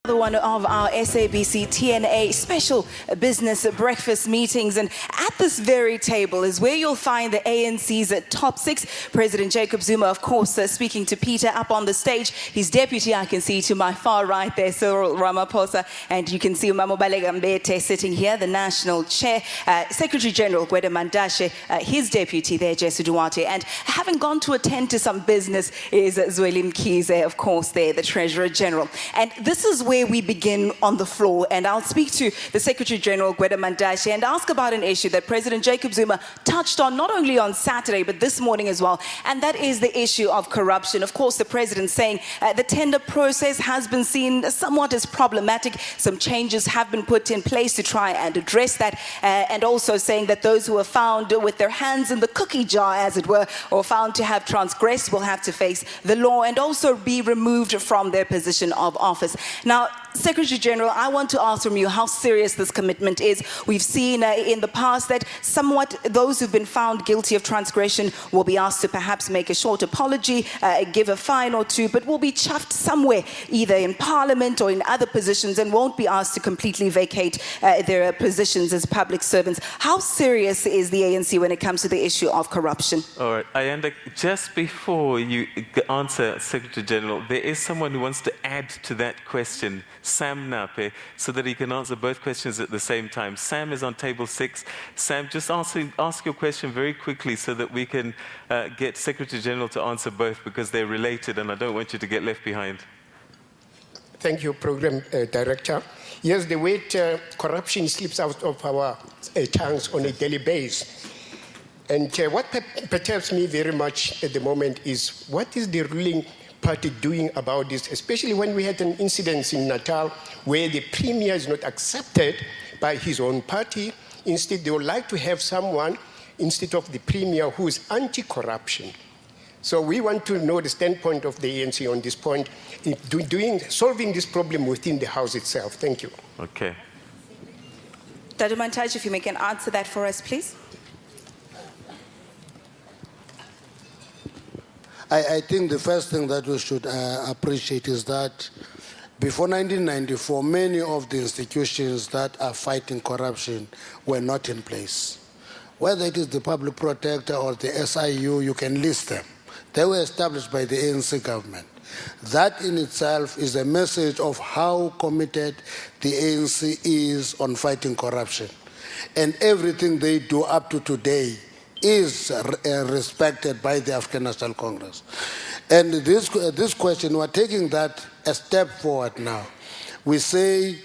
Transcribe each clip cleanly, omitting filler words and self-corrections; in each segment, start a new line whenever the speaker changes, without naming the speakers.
another one of our SABC TNA special business breakfast meetings. And at this very table is where you'll find the ANC's top six. President Jacob Zuma, of course, speaking to Peter up on the stage. His deputy, I can see to my far right there, Cyril Ramaphosa. And you can see Mamobaleka Mbete sitting here, the national chair. Secretary General Gwede Mantashe, his deputy there, Jesu Duarte. And having gone to attend to some business is Zweli Mkhize, of course, there, the Treasurer General. And this is where we begin on the floor. And I'll speak to the Secretary General, Gwede Mantashe, and ask about an issue that President Jacob Zuma touched on not only on Saturday, but this morning as well. And that is the issue of corruption. Of course, the President saying the tender process has been seen somewhat as problematic. Some changes have been put in place to try and address that. And also saying that those who are found with their hands in the cookie jar, as it were, or found to have transgressed will have to face the law and also be removed from their position of office. Now, Secretary General, I want to ask from you how serious this commitment is. We've seen in the past that somewhat those who've been found guilty of transgression will be asked to perhaps make a short apology, give a fine or two, but will be chuffed somewhere, either in Parliament or in other positions, and won't be asked to completely vacate their positions as public servants. How serious is the ANC when it comes to the issue of corruption?
All right, Ayanda, just before you answer, Secretary General, there is someone who wants to add to that question, Sam Nape, so that he can answer both questions at the same time. Sam is on table 6. Sam, just ask your question very quickly so that we can get Secretary General to answer both, because they're related and I don't want you to get left behind.
Thank you, Program Director. Yes, the way corruption slips out of our tongues on a daily basis. And what perturbs me very much at the moment is what is the ruling party doing about this, especially when we had an incident in Natal where the premier is not accepted by his own party. Instead, they would like to have someone instead of the premier who is anti-corruption. So we want to know the standpoint of the ANC on this point, in solving this problem within the House itself. Thank you.
Okay.
Dr. Mantashe, if you can answer that for us, please.
I think the first thing that we should appreciate is that before 1994, many of the institutions that are fighting corruption were not in place. Whether it is the public protector or the SIU, you can list them. They were established by the ANC government. That in itself is a message of how committed the ANC is on fighting corruption. And everything they do up to today is respected by the African National Congress. And this question, we're taking that a step forward now. We say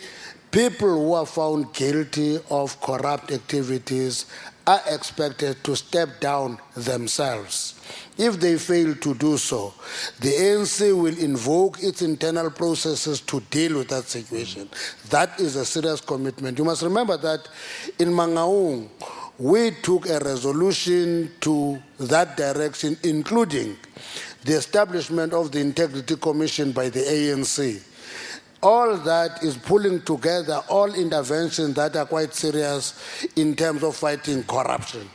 people who are found guilty of corrupt activities are expected to step down themselves. If they fail to do so, the ANC will invoke its internal processes to deal with that situation. That is a serious commitment. You must remember that in Mangaung, we took a resolution to that direction, including the establishment of the Integrity Commission by the ANC. All that is pulling together all interventions that are quite serious in terms of fighting corruption.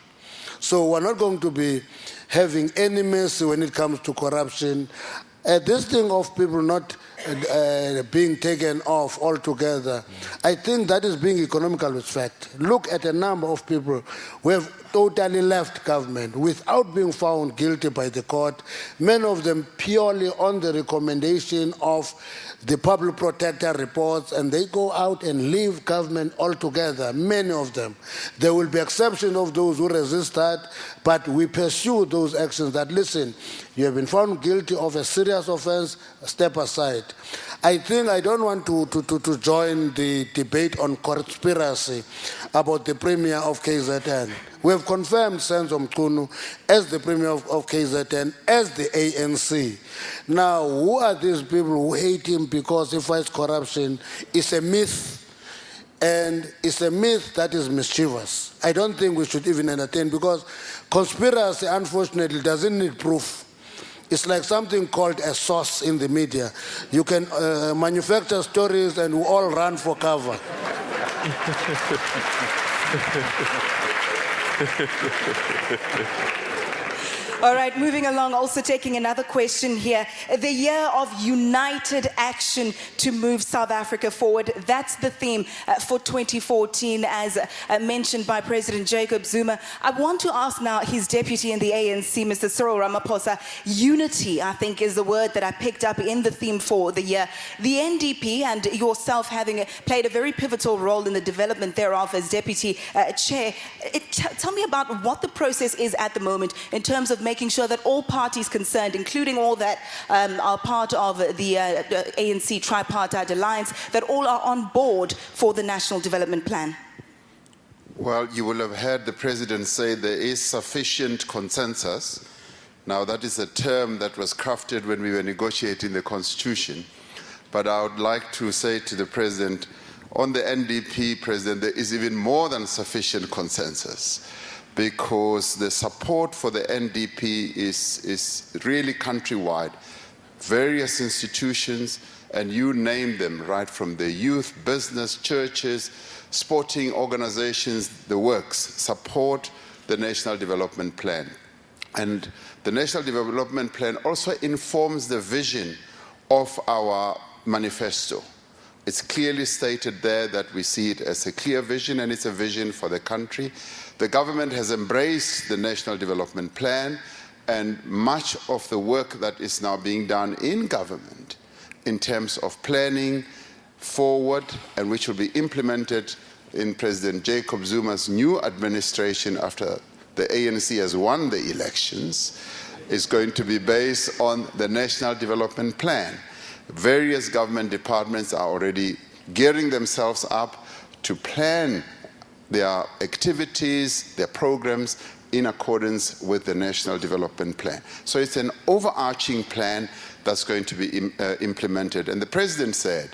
So we're not going to be having enemies when it comes to corruption. This thing of people not being taken off altogether, I think that is being economical with fact. Look at a number of people who have totally left government without being found guilty by the court, many of them purely on the recommendation of the public protector reports, and they go out and leave government altogether, many of them. There will be exceptions of those who resist that, but we pursue those actions that, listen, you have been found guilty of a serious offense, step aside. I think I don't want to join the debate on conspiracy about the Premier of KZN. We have confirmed Senzo Mchunu as the Premier of KZN, as the ANC. Now, who are these people who hate him because he fights corruption? It's a myth, and it's a myth that is mischievous. I don't think we should even entertain, because conspiracy, unfortunately, doesn't need proof. It's like something called a sauce in the media. You can manufacture stories and we all run for cover.
All right, moving along, also taking another question here. The year of united action to move South Africa forward. That's the theme for 2014, as mentioned by President Jacob Zuma. I want to ask now his deputy in the ANC, Mr. Cyril Ramaphosa. Unity, I think, is the word that I picked up in the theme for the year. The NDP and yourself having played a very pivotal role in the development thereof as deputy chair. Tell me about what the process is at the moment in terms of making sure that all parties concerned, including all that are part of the ANC tripartite alliance, that all are on board for the National Development Plan.
Well, you will have heard the President say there is sufficient consensus. Now, that is a term that was crafted when we were negotiating the Constitution. But I would like to say to the President, on the NDP, President, there is even more than sufficient consensus, because the support for the NDP is really countrywide. Various institutions, and you name them, right from the youth, business, churches, sporting organizations, the works, support the National Development Plan. And the National Development Plan also informs the vision of our manifesto. It's clearly stated there that we see it as a clear vision, and it's a vision for the country. The government has embraced the National Development Plan, and much of the work that is now being done in government in terms of planning forward, and which will be implemented in President Jacob Zuma's new administration after the ANC has won the elections, is going to be based on the National Development Plan. Various government departments are already gearing themselves up to plan their activities, their programs in accordance with the National Development Plan. So it's an overarching plan that's going to be implemented. And the President said,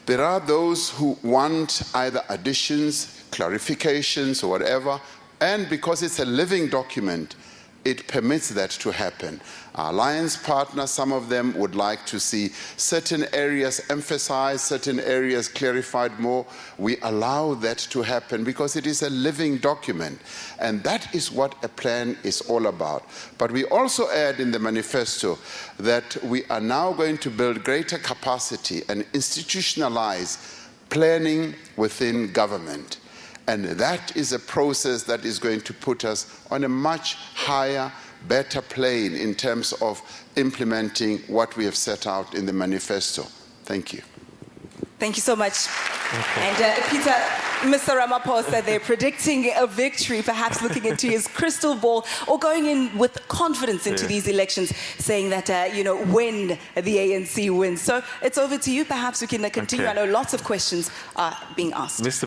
there are those who want either additions, clarifications, or whatever, and because it's a living document, it permits that to happen. Our alliance partners, some of them would like to see certain areas emphasized, certain areas clarified more. We allow that to happen because it is a living document. And that is what a plan is all about. But we also add in the manifesto that we are now going to build greater capacity and institutionalize planning within government. And that is a process that is going to put us on a much higher, better plane in terms of implementing what we have set out in the manifesto. Thank you.
Thank you so much. And Peter, Mr. Ramaphosa, they're predicting a victory, perhaps looking into his crystal ball or going in with confidence into these elections, saying that, when the ANC wins. So it's over to you. Perhaps we can continue. I know lots of questions are being asked.
Mr.